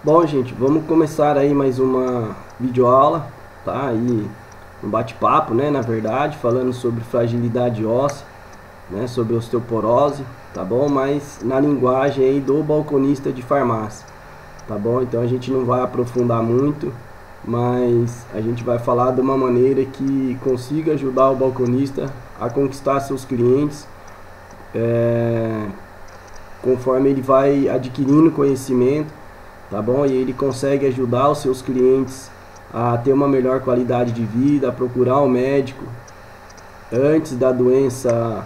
Bom, gente, vamos começar aí mais uma videoaula, tá? Aí um bate-papo, né, na verdade, falando sobre fragilidade óssea, né, sobre osteoporose, tá bom? Mas na linguagem aí do balconista de farmácia, tá bom? Então a gente não vai aprofundar muito, mas a gente vai falar de uma maneira que consiga ajudar o balconista a conquistar seus clientes, conforme ele vai adquirindo conhecimento, tá bom? E ele consegue ajudar os seus clientes a ter uma melhor qualidade de vida, a procurar um médico antes da doença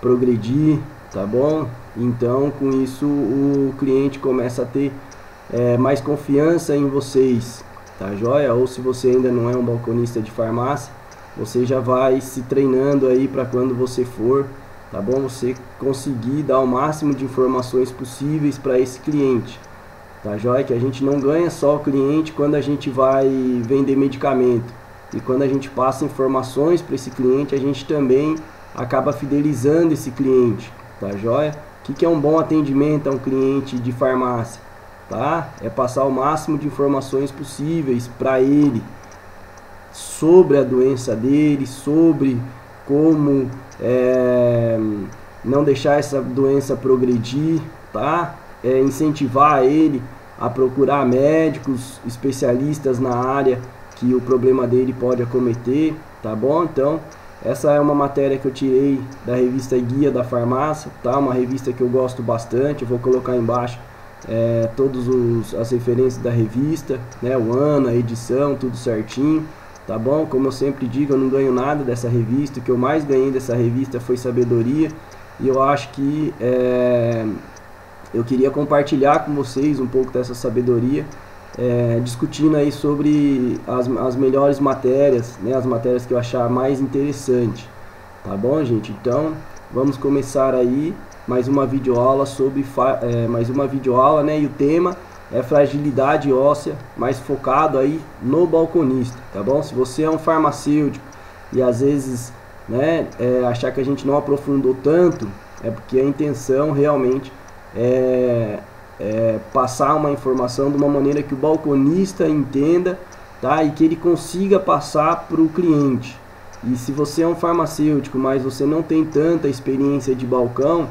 progredir, tá bom? Então, com isso, o cliente começa a ter mais confiança em vocês, tá joia? Ou se você ainda não é um balconista de farmácia, você já vai se treinando aí para quando você for, tá bom? Você conseguir dar o máximo de informações possíveis para esse cliente. Tá joia? Que a gente não ganha só o cliente quando a gente vai vender medicamento. E quando a gente passa informações para esse cliente, a gente também acaba fidelizando esse cliente. Tá joia? O que é um bom atendimento a um cliente de farmácia? Tá? É passar o máximo de informações possíveis para ele sobre a doença dele, sobre como não deixar essa doença progredir, tá? Incentivar ele a procurar médicos especialistas na área que o problema dele pode acometer, tá bom? Então, essa é uma matéria que eu tirei da revista Guia da Farmácia, tá? Uma revista que eu gosto bastante. Eu vou colocar embaixo todas as referências da revista, né? O ano, a edição, tudo certinho, tá bom? Como eu sempre digo, eu não ganho nada dessa revista. O que eu mais ganhei dessa revista foi sabedoria, e eu acho que eu queria compartilhar com vocês um pouco dessa sabedoria, discutindo aí sobre as melhores matérias, né, as matérias que eu achar mais interessante, tá bom, gente? Então, vamos começar aí mais uma videoaula sobre né, e o tema é fragilidade óssea, mais focado aí no balconista, tá bom? Se você é um farmacêutico e às vezes, né, achar que a gente não aprofundou tanto, é porque a intenção realmente passar uma informação de uma maneira que o balconista entenda, tá? E que ele consiga passar para o cliente. E se você é um farmacêutico, mas você não tem tanta experiência de balcão,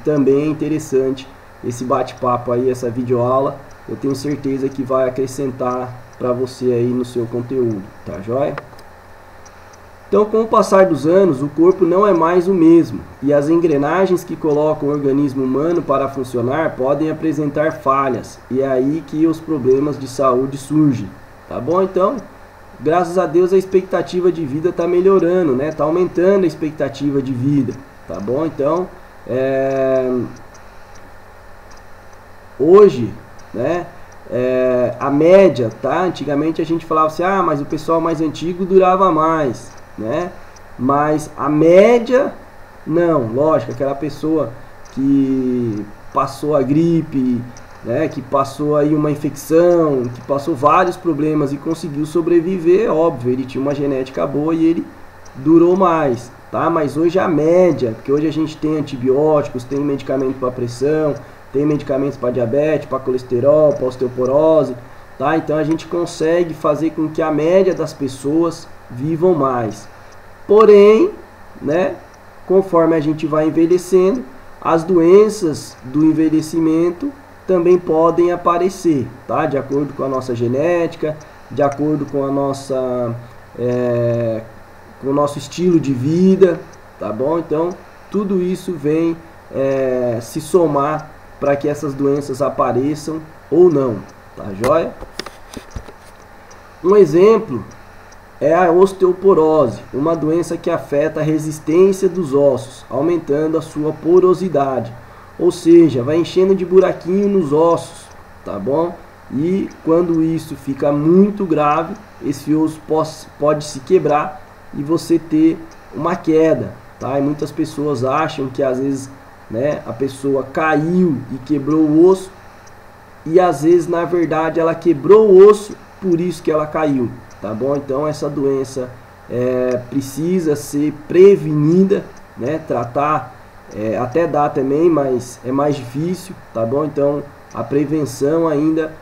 também é interessante esse bate-papo aí, essa videoaula. Eu tenho certeza que vai acrescentar para você aí no seu conteúdo, tá joia? Então, com o passar dos anos, o corpo não é mais o mesmo, e as engrenagens que colocam o organismo humano para funcionar podem apresentar falhas, e é aí que os problemas de saúde surgem, tá bom? Então, graças a Deus a expectativa de vida está melhorando, né? Está aumentando a expectativa de vida, tá bom? Então, hoje, né? A média, tá? Antigamente a gente falava assim, mas o pessoal mais antigo durava mais, né? Mas a média, não, lógico, aquela pessoa que passou a gripe, né, que passou aí uma infecção, que passou vários problemas e conseguiu sobreviver, óbvio, ele tinha uma genética boa e ele durou mais, tá? Mas hoje a média, porque hoje a gente tem antibióticos, tem medicamento para pressão, tem medicamentos para diabetes, para colesterol, para osteoporose, tá? Então a gente consegue fazer com que a média das pessoas vivam mais. Porém, né, conforme a gente vai envelhecendo, as doenças do envelhecimento também podem aparecer, tá? De acordo com a nossa genética, de acordo com a nossa com o nosso estilo de vida, tá bom? Então, tudo isso vem se somar para que essas doenças apareçam ou não, tá joia? Um exemplo é a osteoporose, uma doença que afeta a resistência dos ossos, aumentando a sua porosidade, ou seja, vai enchendo de buraquinho nos ossos, tá bom? E quando isso fica muito grave, esse osso pode se quebrar e você ter uma queda, tá? E muitas pessoas acham que às vezes, né, a pessoa caiu e quebrou o osso, e às vezes na verdade ela quebrou o osso, por isso que ela caiu, tá bom? Então essa doença precisa ser prevenida, né? Tratar até dá também, mas é mais difícil, tá bom? Então a prevenção ainda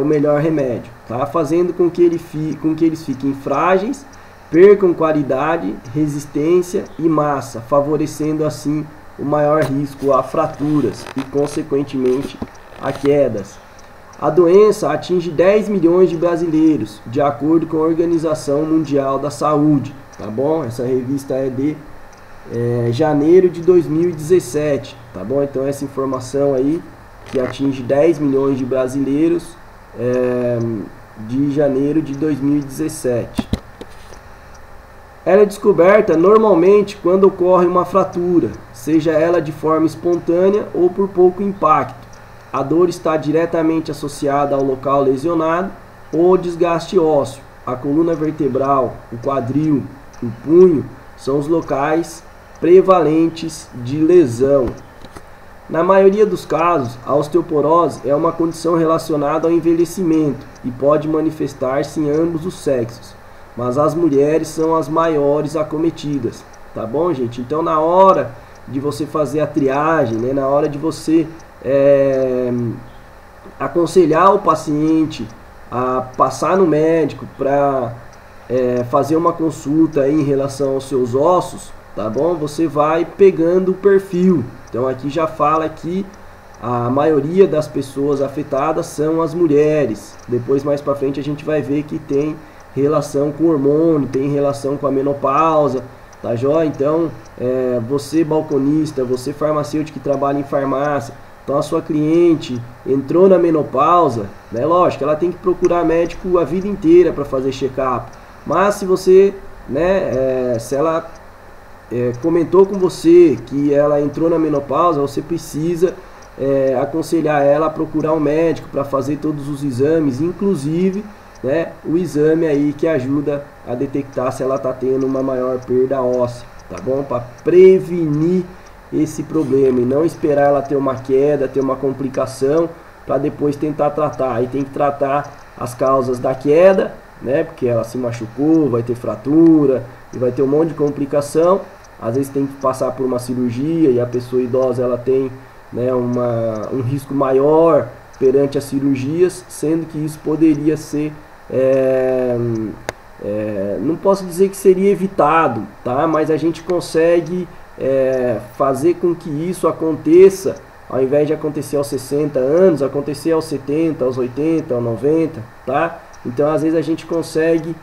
o melhor remédio, tá? Fazendo com que eles fiquem frágeis, percam qualidade, resistência e massa, favorecendo assim o maior risco a fraturas e consequentemente a quedas. A doença atinge 10 milhões de brasileiros, de acordo com a Organização Mundial da Saúde, tá bom? Essa revista é de janeiro de 2017, tá bom? Então essa informação aí, que atinge 10 milhões de brasileiros, de janeiro de 2017. Ela é descoberta normalmente quando ocorre uma fratura, seja ela de forma espontânea ou por pouco impacto. A dor está diretamente associada ao local lesionado ou desgaste ósseo. A coluna vertebral, o quadril, o punho são os locais prevalentes de lesão. Na maioria dos casos, a osteoporose é uma condição relacionada ao envelhecimento e pode manifestar-se em ambos os sexos, mas as mulheres são as maiores acometidas, tá bom, gente? Então, na hora de você fazer a triagem, né, na hora de você aconselhar o paciente a passar no médico para fazer uma consulta aí em relação aos seus ossos, tá bom? Você vai pegando o perfil. Então aqui já fala que a maioria das pessoas afetadas são as mulheres. Depois mais para frente a gente vai ver que tem relação com hormônio, tem relação com a menopausa, tá joia? Então você balconista, você farmacêutico que trabalha em farmácia, então a sua cliente entrou na menopausa, né? Lógico, ela tem que procurar médico a vida inteira para fazer check-up. Mas se você, né, se ela comentou com você que ela entrou na menopausa, você precisa aconselhar ela a procurar um médico para fazer todos os exames, inclusive, né, o exame aí que ajuda a detectar se ela está tendo uma maior perda óssea, tá bom? Para prevenir esse problema e não esperar ela ter uma queda, ter uma complicação para depois tentar tratar. Aí tem que tratar as causas da queda, né? Porque ela se machucou, vai ter fratura e vai ter um monte de complicação. Às vezes tem que passar por uma cirurgia e a pessoa idosa ela tem, né, um risco maior perante as cirurgias, sendo que isso poderia ser não posso dizer que seria evitado, tá? Mas a gente consegue fazer com que isso aconteça, ao invés de acontecer aos 60 anos, acontecer aos 70, aos 80, aos 90, tá? Então às vezes a gente consegue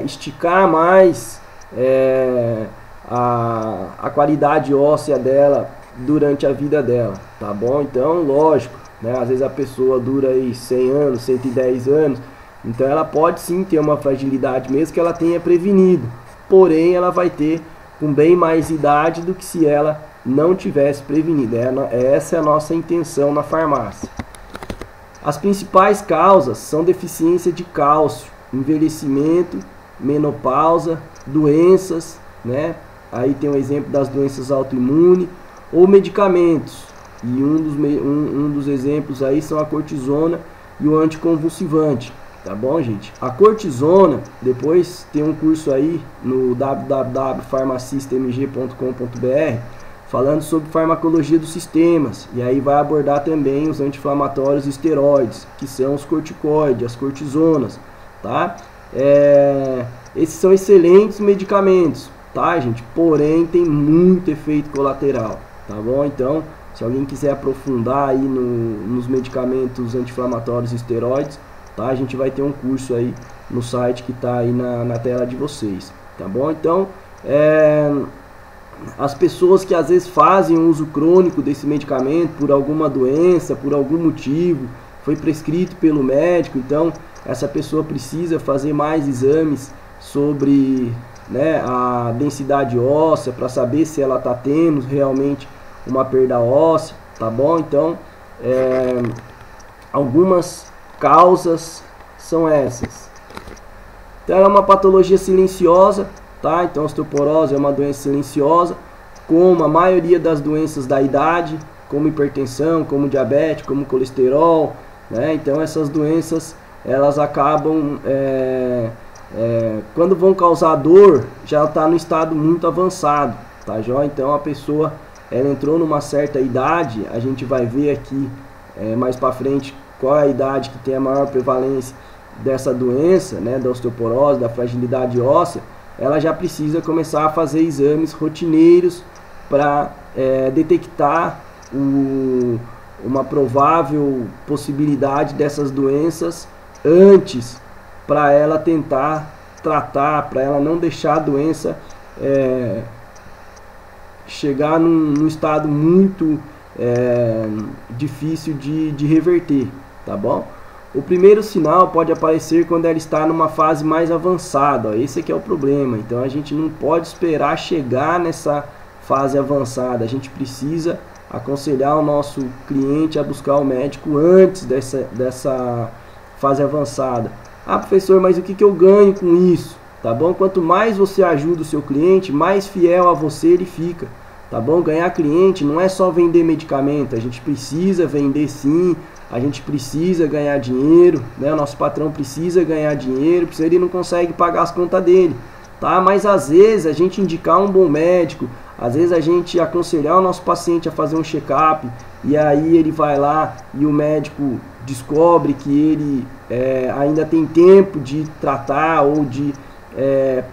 esticar mais a qualidade óssea dela durante a vida dela, tá bom? Então lógico, né? Às vezes a pessoa dura aí 100 anos, 110 anos, então ela pode sim ter uma fragilidade mesmo que ela tenha prevenido, porém ela vai ter com bem mais idade do que se ela não tivesse prevenido. Essa é a nossa intenção na farmácia. As principais causas são deficiência de cálcio, envelhecimento, menopausa, doenças, né? Aí tem um exemplo das doenças autoimunes ou medicamentos. E um dos exemplos aí são a cortisona e o anticonvulsivante. Tá bom, gente? A cortisona, depois tem um curso aí no www.farmacistamg.com.br falando sobre farmacologia dos sistemas. E aí vai abordar também os anti-inflamatórios e esteroides, que são os corticoides, as cortisonas, tá? Esses são excelentes medicamentos, tá, gente? Porém, tem muito efeito colateral, tá bom? Então, se alguém quiser aprofundar aí nos medicamentos anti-inflamatórios e esteroides, tá? A gente vai ter um curso aí no site que está aí na tela de vocês, tá bom? Então, as pessoas que às vezes fazem uso crônico desse medicamento por alguma doença, por algum motivo, foi prescrito pelo médico, então essa pessoa precisa fazer mais exames sobre, né, a densidade óssea para saber se ela está tendo realmente uma perda óssea, tá bom? Então, algumas causas são essas. Então é uma patologia silenciosa, tá? Então a osteoporose é uma doença silenciosa, como a maioria das doenças da idade, como hipertensão, como diabetes, como colesterol, né? Então essas doenças elas acabam quando vão causar dor, já está no estado muito avançado, tá joia? Então a pessoa ela entrou numa certa idade, a gente vai ver aqui mais para frente qual é a idade que tem a maior prevalência dessa doença, né, da osteoporose, da fragilidade óssea, ela já precisa começar a fazer exames rotineiros para detectar uma provável possibilidade dessas doenças antes, para ela tentar tratar, para ela não deixar a doença chegar num estado muito difícil de reverter, tá bom? O primeiro sinal pode aparecer quando ela está numa fase mais avançada, ó. Esse aqui é o problema. Então a gente não pode esperar chegar nessa fase avançada, a gente precisa aconselhar o nosso cliente a buscar o médico antes dessa fase avançada. Ah, professor, mas o que eu ganho com isso? Tá bom? Quanto mais você ajuda o seu cliente, mais fiel a você ele fica. Tá bom? Ganhar cliente não é só vender medicamento, a gente precisa vender sim, a gente precisa ganhar dinheiro, né? O nosso patrão precisa ganhar dinheiro, porque ele não consegue pagar as contas dele, tá? Mas às vezes a gente indicar um bom médico, às vezes a gente aconselhar o nosso paciente a fazer um check-up, e aí ele vai lá e o médico descobre que ele ainda tem tempo de tratar ou de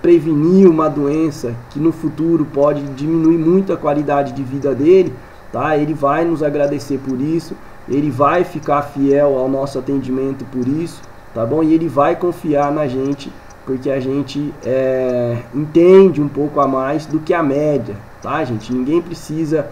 prevenir uma doença que no futuro pode diminuir muito a qualidade de vida dele, tá? Ele vai nos agradecer por isso, ele vai ficar fiel ao nosso atendimento por isso, tá bom? E ele vai confiar na gente, porque a gente entende um pouco a mais do que a média, tá, gente? Ninguém precisa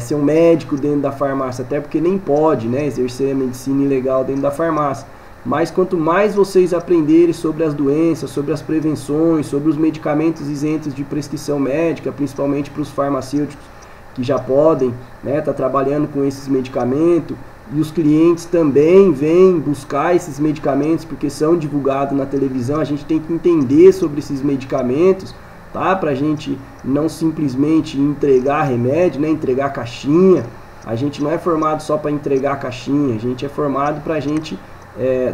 ser um médico dentro da farmácia, até porque nem pode, né, exercer a medicina ilegal dentro da farmácia. Mas quanto mais vocês aprenderem sobre as doenças, sobre as prevenções, sobre os medicamentos isentos de prescrição médica, principalmente para os farmacêuticos que já podem, né, tá trabalhando com esses medicamentos, e os clientes também vêm buscar esses medicamentos porque são divulgados na televisão, a gente tem que entender sobre esses medicamentos, tá? Pra gente não simplesmente entregar remédio, né, entregar caixinha. A gente não é formado só para entregar caixinha, a gente é formado para a gente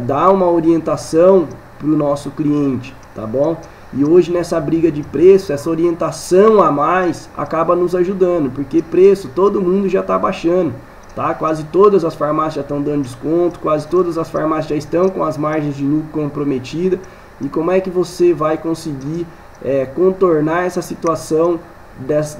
dar uma orientação para o nosso cliente, tá bom? E hoje nessa briga de preço, essa orientação a mais acaba nos ajudando, porque preço todo mundo já está baixando, tá? Quase todas as farmácias já estão dando desconto, quase todas as farmácias já estão com as margens de lucro comprometidas. E como é que você vai conseguir contornar essa situação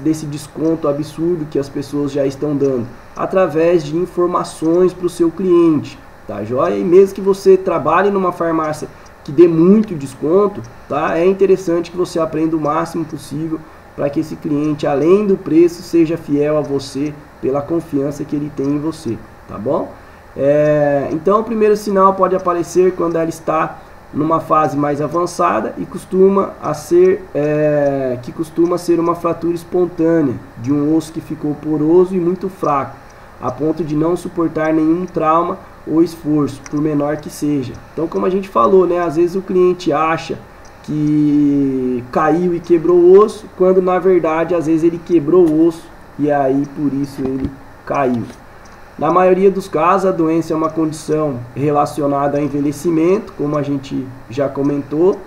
desse desconto absurdo que as pessoas já estão dando? Através de informações para o seu cliente, tá joia? E mesmo que você trabalhe numa farmácia que dê muito desconto, tá? É interessante que você aprenda o máximo possível para que esse cliente, além do preço, seja fiel a você pela confiança que ele tem em você, tá bom? Então o primeiro sinal pode aparecer quando ela está numa fase mais avançada e costuma ser uma fratura espontânea de um osso que ficou poroso e muito fraco, a ponto de não suportar nenhum trauma ou esforço, por menor que seja. Então, como a gente falou, né, às vezes o cliente acha que caiu e quebrou o osso, quando na verdade às vezes ele quebrou o osso e aí por isso ele caiu. Na maioria dos casos a doença é uma condição relacionada ao envelhecimento, como a gente já comentou.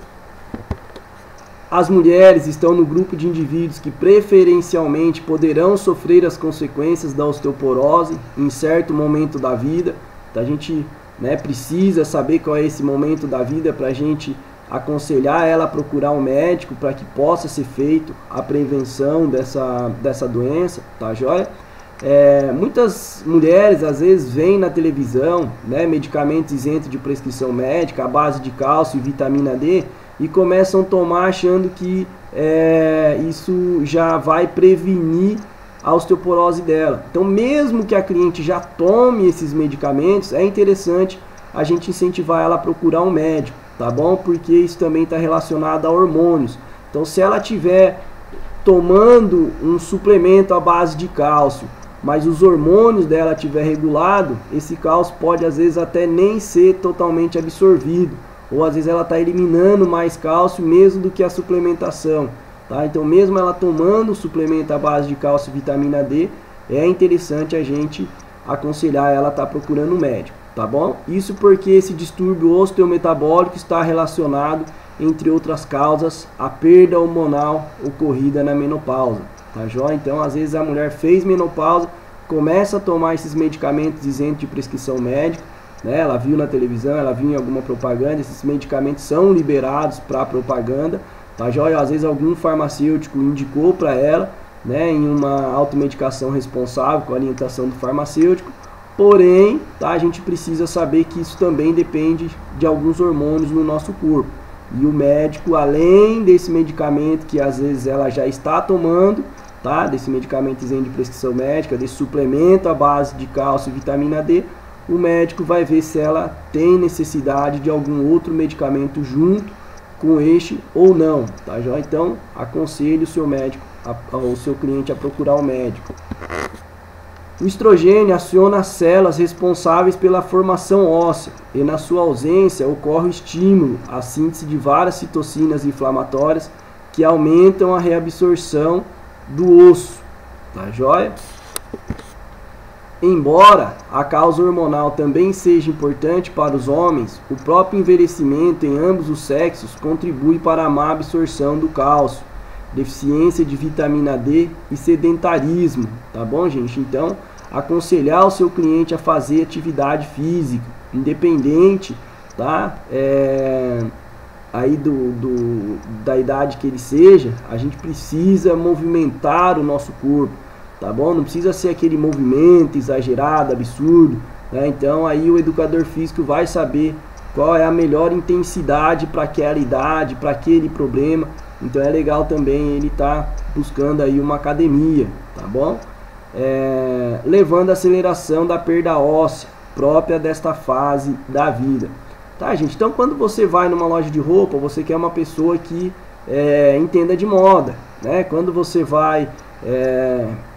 As mulheres estão no grupo de indivíduos que preferencialmente poderão sofrer as consequências da osteoporose em certo momento da vida. Então, a gente, né, precisa saber qual é esse momento da vida para a gente aconselhar ela a procurar um médico para que possa ser feito a prevenção dessa doença, tá joia? Muitas mulheres às vezes veem na televisão, né, medicamentos isentos de prescrição médica à base de cálcio e vitamina D e começam a tomar achando que isso já vai prevenir a osteoporose dela. Então, mesmo que a cliente já tome esses medicamentos, é interessante a gente incentivar ela a procurar um médico, tá bom? Porque isso também está relacionado a hormônios. Então, se ela estiver tomando um suplemento à base de cálcio, mas os hormônios dela estiver regulado, esse cálcio pode às vezes até nem ser totalmente absorvido, ou às vezes ela está eliminando mais cálcio mesmo do que a suplementação. Tá? Então, mesmo ela tomando o suplemento à base de cálcio e vitamina D, é interessante a gente aconselhar ela a estar procurando um médico, tá bom? Isso porque esse distúrbio osteometabólico está relacionado, entre outras causas, à perda hormonal ocorrida na menopausa, tá joia? Então, às vezes a mulher fez menopausa, começa a tomar esses medicamentos isentos de prescrição médica, né? Ela viu na televisão, ela viu em alguma propaganda, esses medicamentos são liberados para propaganda, tá joia? Às vezes algum farmacêutico indicou para ela, né, em uma automedicação responsável com a orientação do farmacêutico. Porém, tá, a gente precisa saber que isso também depende de alguns hormônios no nosso corpo. E o médico, além desse medicamento que às vezes ela já está tomando, tá, desse medicamentozinho de prescrição médica, desse suplemento à base de cálcio e vitamina D, o médico vai ver se ela tem necessidade de algum outro medicamento junto com este ou não, tá joia? Então, aconselho o seu médico, o seu cliente a procurar o médico. O estrogênio aciona as células responsáveis pela formação óssea e, na sua ausência, ocorre o estímulo à síntese de várias citocinas inflamatórias que aumentam a reabsorção do osso, tá joia? Embora a causa hormonal também seja importante para os homens, o próprio envelhecimento em ambos os sexos contribui para a má absorção do cálcio, deficiência de vitamina D e sedentarismo, tá bom, gente? Então, aconselhar o seu cliente a fazer atividade física, independente, tá? Aí da idade que ele seja, a gente precisa movimentar o nosso corpo, tá bom? Não precisa ser aquele movimento exagerado, absurdo, né? Então aí o educador físico vai saber qual é a melhor intensidade para aquela idade, para aquele problema. Então é legal também ele estar buscando aí uma academia, tá bom? Levando a aceleração da perda óssea própria desta fase da vida, tá, gente? Então quando você vai numa loja de roupa, você quer uma pessoa que entenda de moda, né? Quando você vai,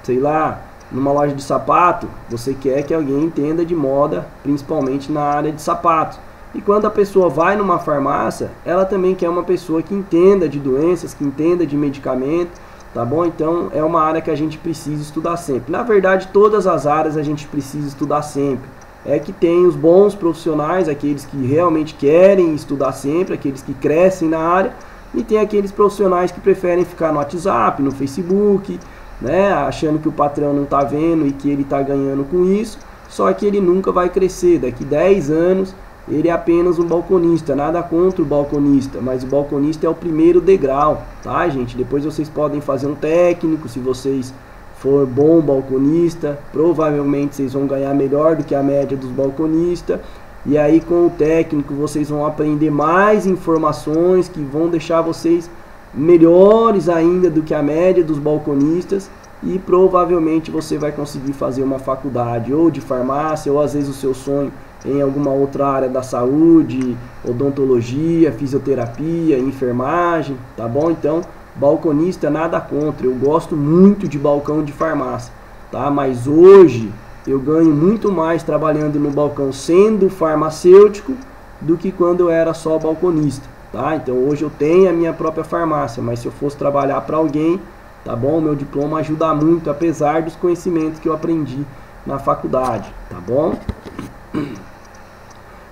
sei lá, numa loja de sapato, você quer que alguém entenda de moda, principalmente na área de sapatos. E quando a pessoa vai numa farmácia, ela também quer uma pessoa que entenda de doenças, que entenda de medicamento, tá bom? Então é uma área que a gente precisa estudar sempre. Na verdade, todas as áreas a gente precisa estudar sempre. É que tem os bons profissionais, aqueles que realmente querem estudar sempre, aqueles que crescem na área, e tem aqueles profissionais que preferem ficar no WhatsApp, no Facebook, né, achando que o patrão não está vendo e que ele está ganhando com isso, só que ele nunca vai crescer. Daqui 10 anos ele é apenas um balconista, nada contra o balconista, mas o balconista é o primeiro degrau, tá, gente? Depois vocês podem fazer um técnico, se vocês for bom balconista, provavelmente vocês vão ganhar melhor do que a média dos balconistas, e aí com o técnico vocês vão aprender mais informações que vão deixar vocês melhores ainda do que a média dos balconistas, e provavelmente você vai conseguir fazer uma faculdade ou de farmácia, ou às vezes o seu sonho em alguma outra área da saúde, odontologia, fisioterapia, enfermagem, tá bom? Então, balconista nada contra, eu gosto muito de balcão de farmácia, tá? Mas hoje eu ganho muito mais trabalhando no balcão sendo farmacêutico do que quando eu era só balconista, tá? Então hoje eu tenho a minha própria farmácia, mas se eu fosse trabalhar para alguém, tá bom? Meu diploma ajuda muito, apesar dos conhecimentos que eu aprendi na faculdade, tá bom?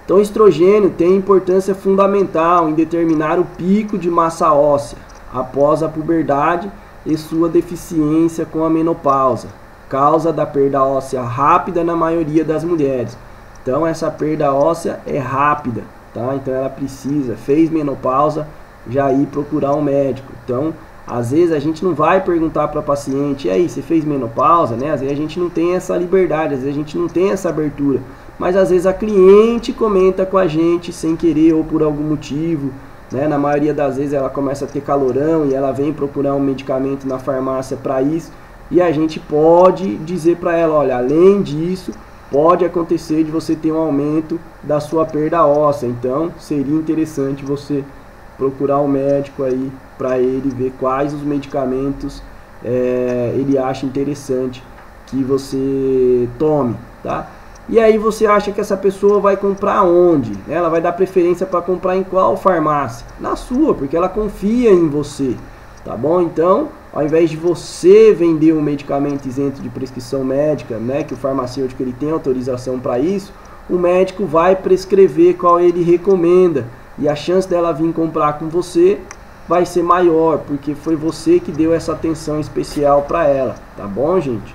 Então o estrogênio tem importância fundamental em determinar o pico de massa óssea após a puberdade e sua deficiência com a menopausa, causa da perda óssea rápida na maioria das mulheres. Então essa perda óssea é rápida, tá? Então ela precisa, fez menopausa, já ir procurar um médico. Então às vezes a gente não vai perguntar para a paciente, e aí, você fez menopausa, né? Às vezes a gente não tem essa liberdade, às vezes a gente não tem essa abertura. Mas às vezes a cliente comenta com a gente sem querer ou por algum motivo, né? Na maioria das vezes ela começa a ter calorão e ela vem procurar um medicamento na farmácia para isso, e a gente pode dizer para ela, olha, além disso, pode acontecer de você ter um aumento da sua perda óssea, então seria interessante você procurar um médico aí para ele ver quais os medicamentos ele acha interessante que você tome, tá? E aí você acha que essa pessoa vai comprar onde? Ela vai dar preferência para comprar em qual farmácia? Na sua, porque ela confia em você, tá bom? Então, ao invés de você vender um medicamento isento de prescrição médica, né, que o farmacêutico ele tem autorização para isso, o médico vai prescrever qual ele recomenda, e a chance dela vir comprar com você vai ser maior, porque foi você que deu essa atenção especial para ela, tá bom, gente?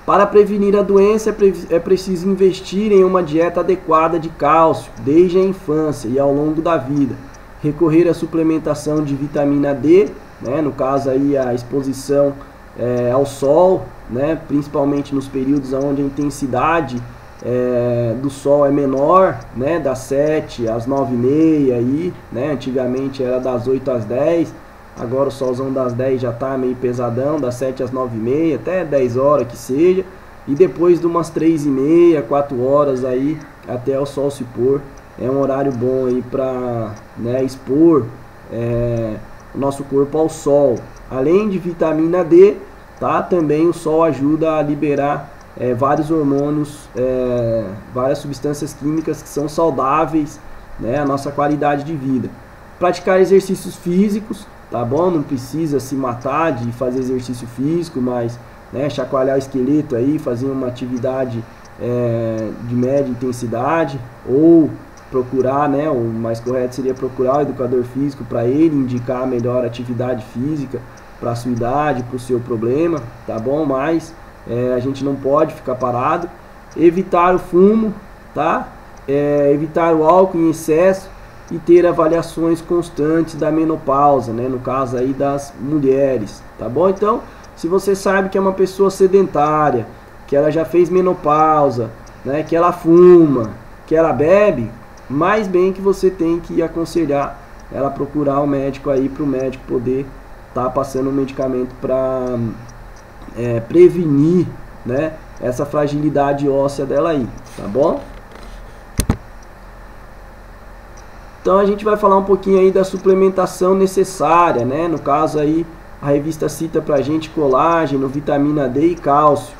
Para prevenir a doença é preciso investir em uma dieta adequada de cálcio desde a infância e ao longo da vida. Recorrer à suplementação de vitamina D, né, no caso aí a exposição ao sol, né, principalmente nos períodos onde a intensidade do sol é menor, né, das 7 às 9h30 aí, né, antigamente era das 8 às 10, agora o solzão das 10 já está meio pesadão, das 7 às 9h30, até 10 horas que seja, e depois de umas 3h30, 4 horas aí, até o sol se pôr, é um horário bom aí para, né, expor o nosso corpo ao sol. Além de vitamina D, tá, também o sol ajuda a liberar vários hormônios, várias substâncias químicas que são saudáveis, né, a nossa qualidade de vida. Praticar exercícios físicos, tá bom? Não precisa se matar de fazer exercício físico, mas, né, chacoalhar o esqueleto aí, fazer uma atividade de média intensidade, ou procurar, né, o mais correto seria procurar o educador físico para ele indicar a melhor atividade física para a sua idade, para o seu problema, tá bom? Mas a gente não pode ficar parado. Evitar o fumo, tá? Evitar o álcool em excesso e ter avaliações constantes da menopausa, né? No caso aí das mulheres, tá bom? Então, se você sabe que é uma pessoa sedentária, que ela já fez menopausa, né? Que ela fuma, que ela bebe, mais bem que você tem que aconselhar ela procurar um médico aí, para o médico poder estar passando um medicamento para prevenir, né, essa fragilidade óssea dela aí, tá bom? Então a gente vai falar um pouquinho aí da suplementação necessária, né? No caso aí a revista cita pra gente colágeno, vitamina D e cálcio,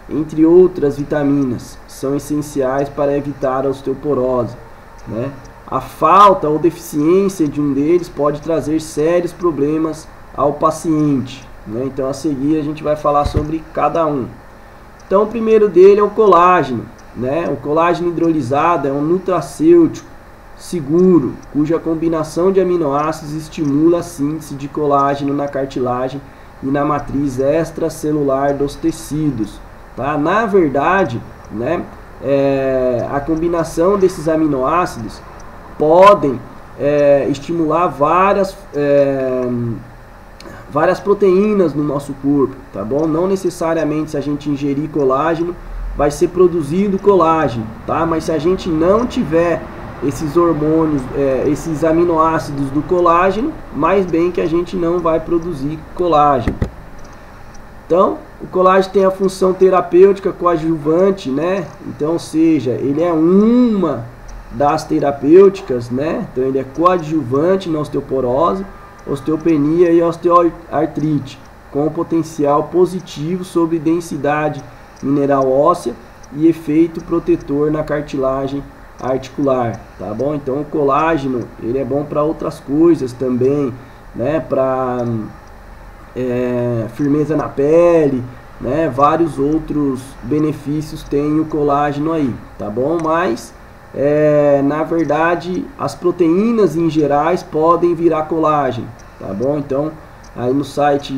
entre outras vitaminas, são essenciais para evitar a osteoporose, né? A falta ou deficiência de um deles pode trazer sérios problemas ao paciente, né? Então a seguir a gente vai falar sobre cada um. Então o primeiro dele é o colágeno, né? O colágeno hidrolisado é um nutracêutico seguro, cuja combinação de aminoácidos estimula a síntese de colágeno na cartilagem e na matriz extracelular dos tecidos, tá? Na verdade, né, a combinação desses aminoácidos podem estimular várias proteínas no nosso corpo, tá bom? Não necessariamente se a gente ingerir colágeno vai ser produzido colágeno, tá? Mas se a gente não tiver esses hormônios, esses aminoácidos do colágeno, mais bem que a gente não vai produzir colágeno. Então, o colágeno tem a função terapêutica coadjuvante, né? Então, ou seja, ele é uma das terapêuticas, né? Então, ele é coadjuvante na osteoporose, osteopenia e osteoartrite, com potencial positivo sobre densidade mineral óssea e efeito protetor na cartilagem articular, tá bom? Então o colágeno ele é bom para outras coisas também, né? Para firmeza na pele, né? Vários outros benefícios tem o colágeno aí, tá bom? Mas na verdade as proteínas em gerais podem virar colágeno, tá bom? Então aí no site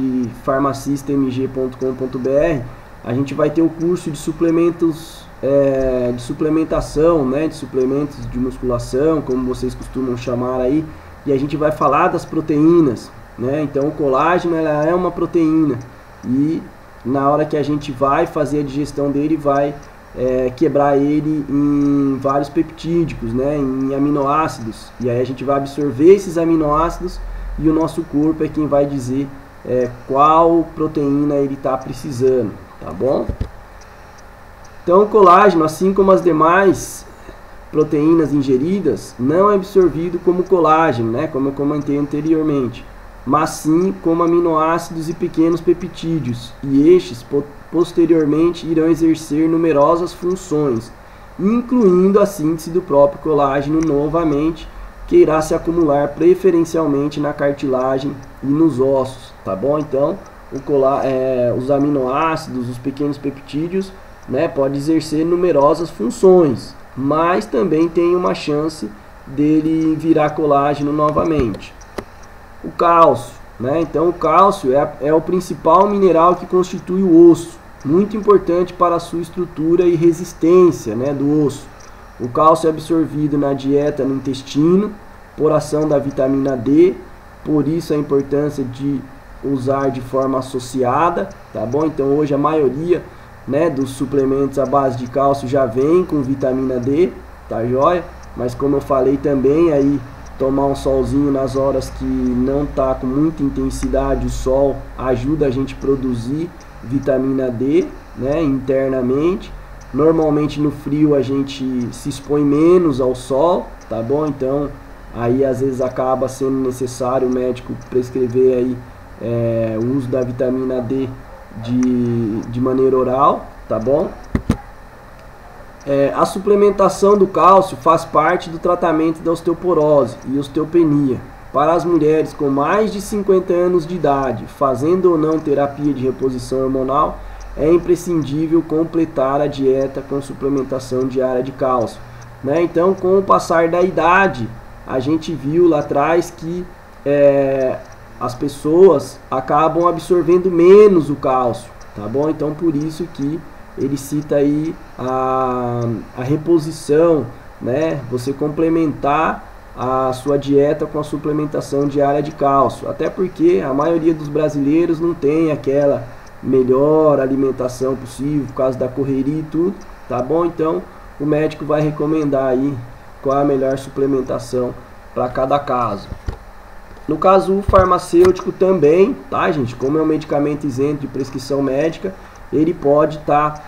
farmacistmg.com.br a gente vai ter o curso de suplementos, de suplementação, né, de suplementos de musculação, como vocês costumam chamar aí, e a gente vai falar das proteínas, né? Então o colágeno ela é uma proteína e na hora que a gente vai fazer a digestão dele vai quebrar ele em vários peptídicos, né, em aminoácidos, e aí a gente vai absorver esses aminoácidos e o nosso corpo é quem vai dizer qual proteína ele está precisando, tá bom? Então o colágeno, assim como as demais proteínas ingeridas, não é absorvido como colágeno, né, como eu comentei anteriormente, mas sim como aminoácidos e pequenos peptídeos, e estes posteriormente irão exercer numerosas funções, incluindo a síntese do próprio colágeno novamente, que irá se acumular preferencialmente na cartilagem e nos ossos, tá bom? Então os aminoácidos, os pequenos peptídeos, né, pode exercer numerosas funções, mas também tem uma chance dele virar colágeno novamente. O cálcio, né? Então o cálcio é o principal mineral que constitui o osso, muito importante para a sua estrutura e resistência, né, do osso. O cálcio é absorvido na dieta no intestino por ação da vitamina D, por isso a importância de usar de forma associada, tá bom? Então hoje a maioria, né, dos suplementos à base de cálcio já vem com vitamina D, tá joia? Mas como eu falei também, aí tomar um solzinho nas horas que não tá com muita intensidade, o sol ajuda a gente a produzir vitamina D, né, internamente. Normalmente no frio a gente se expõe menos ao sol, tá bom? Então aí às vezes acaba sendo necessário o médico prescrever aí o uso da vitamina D de maneira oral, tá bom? A suplementação do cálcio faz parte do tratamento da osteoporose e osteopenia. Para as mulheres com mais de 50 anos de idade, fazendo ou não terapia de reposição hormonal, é imprescindível completar a dieta com suplementação diária de cálcio, né? Então, com o passar da idade, a gente viu lá atrás que as pessoas acabam absorvendo menos o cálcio, tá bom? Então, por isso que ele cita aí a reposição, né? Você complementar a sua dieta com a suplementação diária de cálcio, até porque a maioria dos brasileiros não tem aquela melhor alimentação possível por causa da correria e tudo, tá bom? Então o médico vai recomendar aí qual a melhor suplementação para cada caso. No caso farmacêutico também, tá, gente? Como é um medicamento isento de prescrição médica, ele pode estar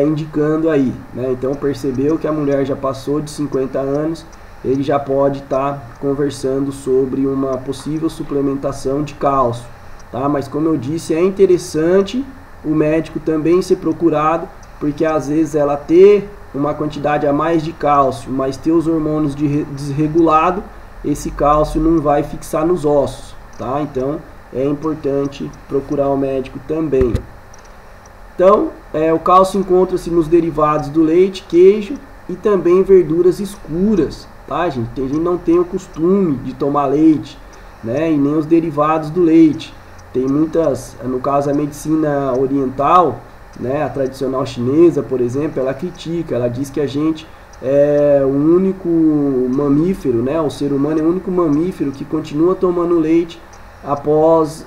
indicando aí, né? Então percebeu que a mulher já passou de 50 anos, ele já pode estar conversando sobre uma possível suplementação de cálcio, tá? Mas como eu disse, é interessante o médico também ser procurado, porque às vezes ela ter uma quantidade a mais de cálcio, mas ter os hormônios desregulado, esse cálcio não vai fixar nos ossos, tá? Então é importante procurar o médico também. Então, o cálcio encontra-se nos derivados do leite, queijo e também verduras escuras, tá, gente? Tem gente que não tem o costume de tomar leite, né? E nem os derivados do leite. Tem muitas, no caso a medicina oriental, né, a tradicional chinesa, por exemplo, ela critica, ela diz que a gente é o único mamífero, né? O ser humano é o único mamífero que continua tomando leite após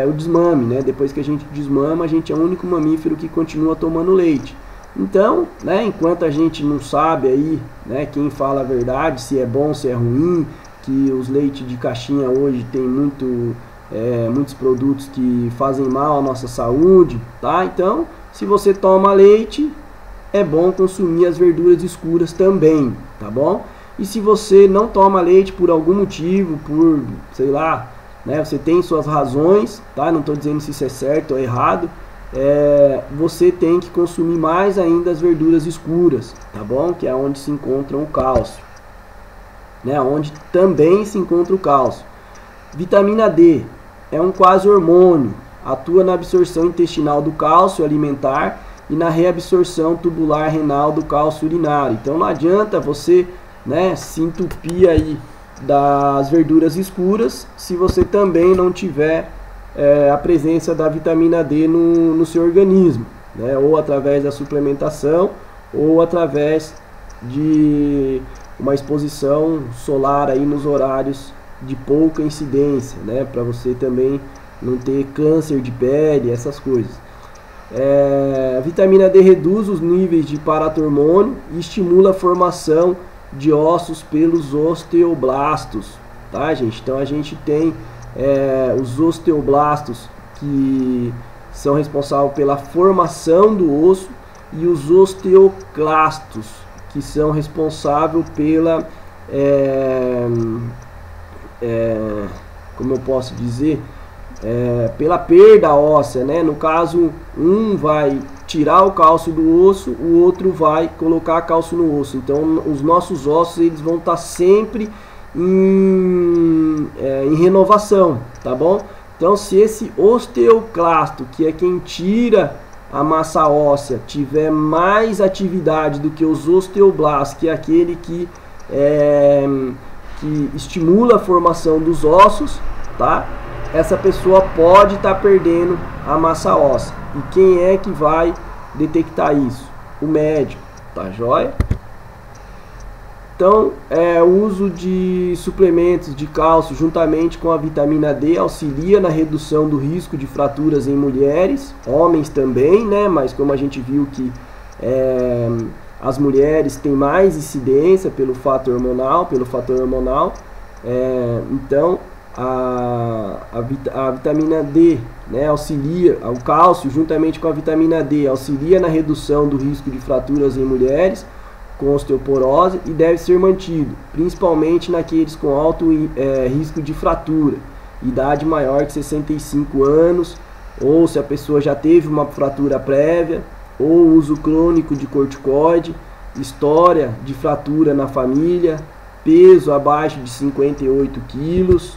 o desmame, né? Depois que a gente desmama, a gente é o único mamífero que continua tomando leite. Então, né, enquanto a gente não sabe aí, né, quem fala a verdade, se é bom, se é ruim, que os leites de caixinha hoje tem muitos produtos que fazem mal à nossa saúde, tá? Então, se você toma leite, é bom consumir as verduras escuras também, tá bom? E se você não toma leite por algum motivo, por, sei lá, né, você tem suas razões, tá? Não estou dizendo se isso é certo ou errado, você tem que consumir mais ainda as verduras escuras, tá bom? Que é onde se encontra o cálcio, né? Onde também se encontra o cálcio. Vitamina D é um quase hormônio, atua na absorção intestinal do cálcio alimentar e na reabsorção tubular renal do cálcio urinário. Então não adianta você, né, se entupir aí das verduras escuras se você também não tiver a presença da vitamina D no seu organismo, né? Ou através da suplementação ou através de uma exposição solar aí nos horários de pouca incidência, né? Para você também não ter câncer de pele, essas coisas. A vitamina D reduz os níveis de paratormônio e estimula a formação de ossos pelos osteoblastos, tá, gente? Então a gente tem os osteoblastos, que são responsáveis pela formação do osso, e os osteoclastos, que são responsáveis pela como eu posso dizer, pela perda óssea, né? No caso, um vai tirar o cálcio do osso, o outro vai colocar cálcio no osso. Então os nossos ossos, eles vão estar sempre em renovação, tá bom? Então se esse osteoclasto, que é quem tira a massa óssea, tiver mais atividade do que os osteoblastos, que é aquele que estimula a formação dos ossos, tá? essa pessoa pode estar perdendo a massa óssea. E quem é que vai detectar isso? O médico, tá joia? Então, o uso de suplementos de cálcio juntamente com a vitamina D auxilia na redução do risco de fraturas em mulheres, homens também, né? Mas como a gente viu que as mulheres têm mais incidência pelo fator hormonal, então a vitamina D, né, auxilia, o cálcio juntamente com a vitamina D auxilia na redução do risco de fraturas em mulheres com osteoporose e deve ser mantido, principalmente naqueles com alto risco de fratura, idade maior que 65 anos, ou se a pessoa já teve uma fratura prévia, ou uso crônico de corticoide, história de fratura na família, peso abaixo de 58 quilos,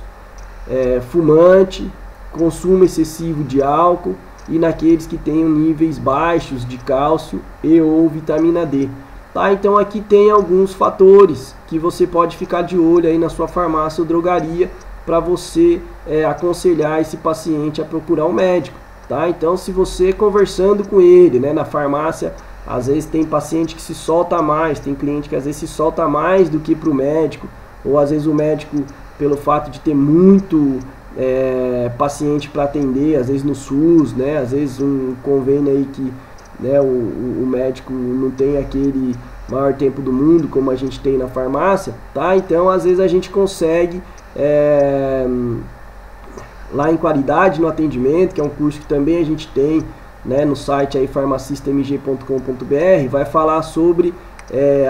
fumante, consumo excessivo de álcool e naqueles que tenham níveis baixos de cálcio e ou vitamina D. Tá, então aqui tem alguns fatores que você pode ficar de olho aí na sua farmácia ou drogaria para você aconselhar esse paciente a procurar um médico. Tá? Então se você conversando com ele, né, na farmácia, às vezes tem paciente que se solta mais, tem cliente que às vezes se solta mais do que para o médico, ou às vezes o médico, pelo fato de ter muito paciente para atender, às vezes no SUS, né, às vezes um convênio aí que, né, o médico não tem aquele maior tempo do mundo como a gente tem na farmácia, tá? Então às vezes a gente consegue lá em qualidade no atendimento, que é um curso que também a gente tem, né, no site aí farmacistamg.com.br, vai falar sobre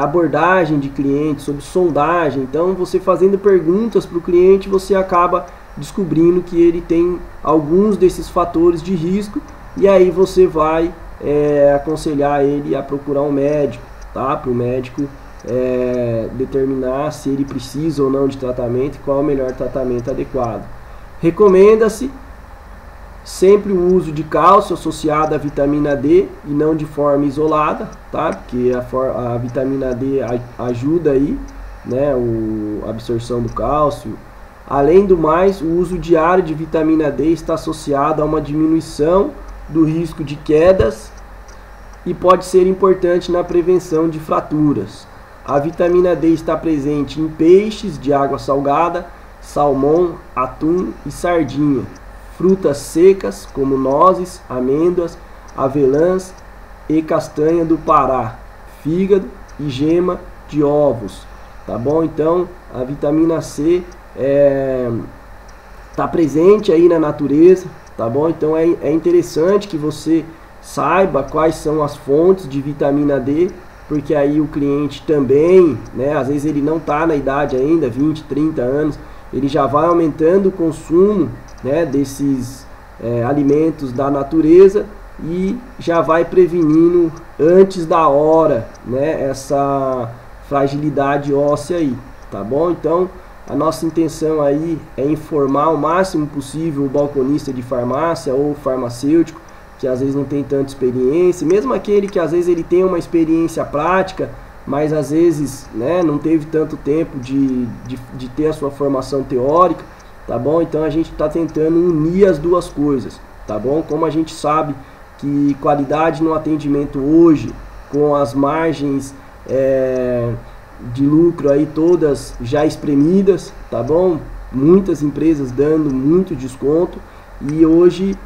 abordagem de clientes, sobre sondagem. Então você fazendo perguntas para o cliente, você acaba descobrindo que ele tem alguns desses fatores de risco, e aí você vai aconselhar ele a procurar um médico, tá? Para o médico determinar se ele precisa ou não de tratamento e qual é o melhor tratamento adequado. Recomenda-se sempre o uso de cálcio associado à vitamina D e não de forma isolada, tá? Porque a vitamina D ajuda aí, né, a absorção do cálcio. Além do mais, o uso diário de vitamina D está associado a uma diminuição do risco de quedas e pode ser importante na prevenção de fraturas. A vitamina D está presente em peixes de água salgada, salmão, atum e sardinha, frutas secas como nozes, amêndoas, avelãs e castanha do Pará, fígado e gema de ovos, tá bom? Então a vitamina C está presente aí na natureza, tá bom? Então é interessante que você saiba quais são as fontes de vitamina D, porque aí o cliente também, né, às vezes ele não está na idade ainda, 20, 30 anos, ele já vai aumentando o consumo, né, desses alimentos da natureza e já vai prevenindo antes da hora, né, essa fragilidade óssea aí, tá bom? Então a nossa intenção aí é informar o máximo possível o balconista de farmácia ou farmacêutico que às vezes não tem tanta experiência, mesmo aquele que às vezes ele tem uma experiência prática, mas às vezes, né, não teve tanto tempo de ter a sua formação teórica, tá bom? Então a gente está tentando unir as duas coisas, tá bom? Como a gente sabe que qualidade no atendimento hoje, com as margens de lucro aí todas já espremidas, tá bom? Muitas empresas dando muito desconto. E hoje,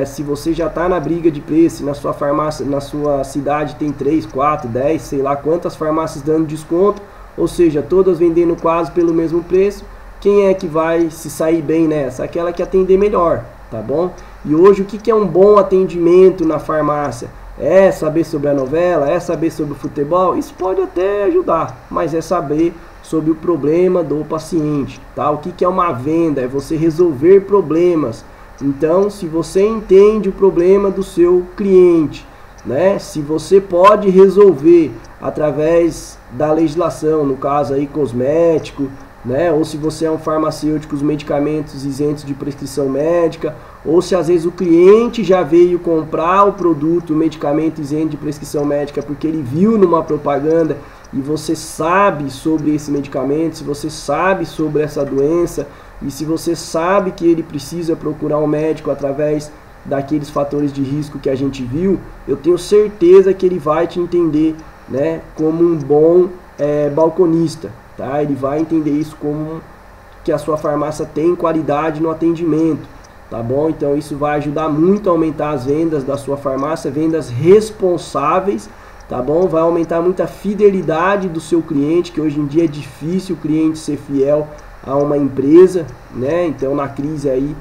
se você já está na briga de preço, na sua farmácia, na sua cidade tem 3, 4, 10, sei lá quantas farmácias dando desconto, ou seja, todas vendendo quase pelo mesmo preço, quem é que vai se sair bem nessa? Aquela que atender melhor, tá bom? E hoje o que é um bom atendimento na farmácia? É saber sobre a novela? É saber sobre o futebol? Isso pode até ajudar, mas é saber sobre o problema do paciente, tá? O que é uma venda? É você resolver problemas. Então, se você entende o problema do seu cliente, né, se você pode resolver através da legislação, no caso aí cosmético, né, ou se você é um farmacêutico, os medicamentos isentos de prescrição médica, ou se às vezes o cliente já veio comprar o produto, o medicamento isento de prescrição médica porque ele viu numa propaganda e você sabe sobre esse medicamento, se você sabe sobre essa doença, e se você sabe que ele precisa procurar um médico através daqueles fatores de risco que a gente viu, eu tenho certeza que ele vai te entender, né, como um bom balconista, tá? Ele vai entender isso como que a sua farmácia tem qualidade no atendimento, tá bom? Então isso vai ajudar muito a aumentar as vendas da sua farmácia, vendas responsáveis, tá bom? Vai aumentar muito a fidelidade do seu cliente, que hoje em dia é difícil o cliente ser fiel a uma empresa, né? Então na crise aí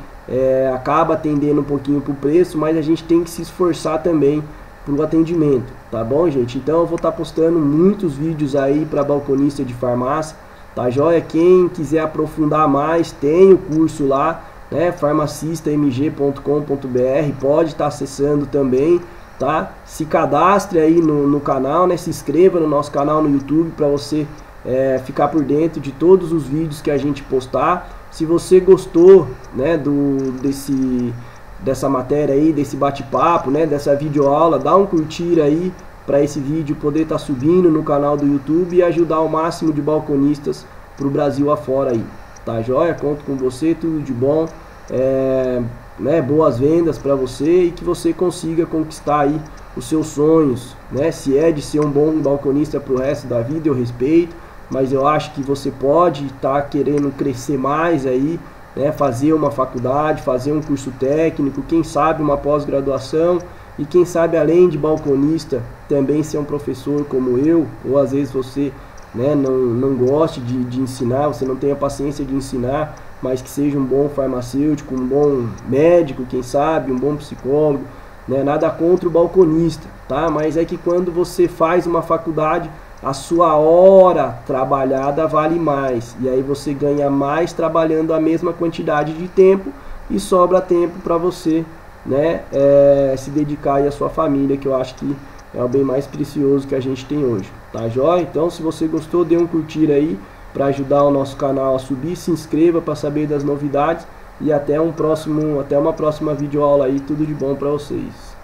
acaba atendendo um pouquinho pro preço, mas a gente tem que se esforçar também pro atendimento, tá bom, gente? Então eu vou estar postando muitos vídeos aí para balconista de farmácia, tá joia? Quem quiser aprofundar mais, tem o curso lá, né? farmacistamg.com.br, pode estar acessando também, tá? Se cadastre aí no canal, né? Se inscreva no nosso canal no YouTube para você ficar por dentro de todos os vídeos que a gente postar. Se você gostou, né, dessa matéria aí, desse bate-papo, né, dessa videoaula, dá um curtir aí para esse vídeo poder estar subindo no canal do YouTube e ajudar o máximo de balconistas para o Brasil afora aí, tá joia? Conto com você, tudo de bom, né, boas vendas para você e que você consiga conquistar aí os seus sonhos, né? Se é de ser um bom balconista para o resto da vida, eu respeito, mas eu acho que você pode estar querendo crescer mais aí, né? Fazer uma faculdade, fazer um curso técnico, quem sabe uma pós-graduação e quem sabe além de balconista também ser um professor como eu, ou às vezes você, né, não goste de ensinar, você não tenha paciência de ensinar, mas que seja um bom farmacêutico, um bom médico, quem sabe, um bom psicólogo, né? Nada contra o balconista, tá? Mas é que quando você faz uma faculdade, a sua hora trabalhada vale mais, e aí você ganha mais trabalhando a mesma quantidade de tempo e sobra tempo para você, né, se dedicar aí à sua família, que eu acho que é o bem mais precioso que a gente tem hoje, tá joia? Então se você gostou, dê um curtir aí para ajudar o nosso canal a subir, se inscreva para saber das novidades e até uma próxima videoaula aí, tudo de bom para vocês.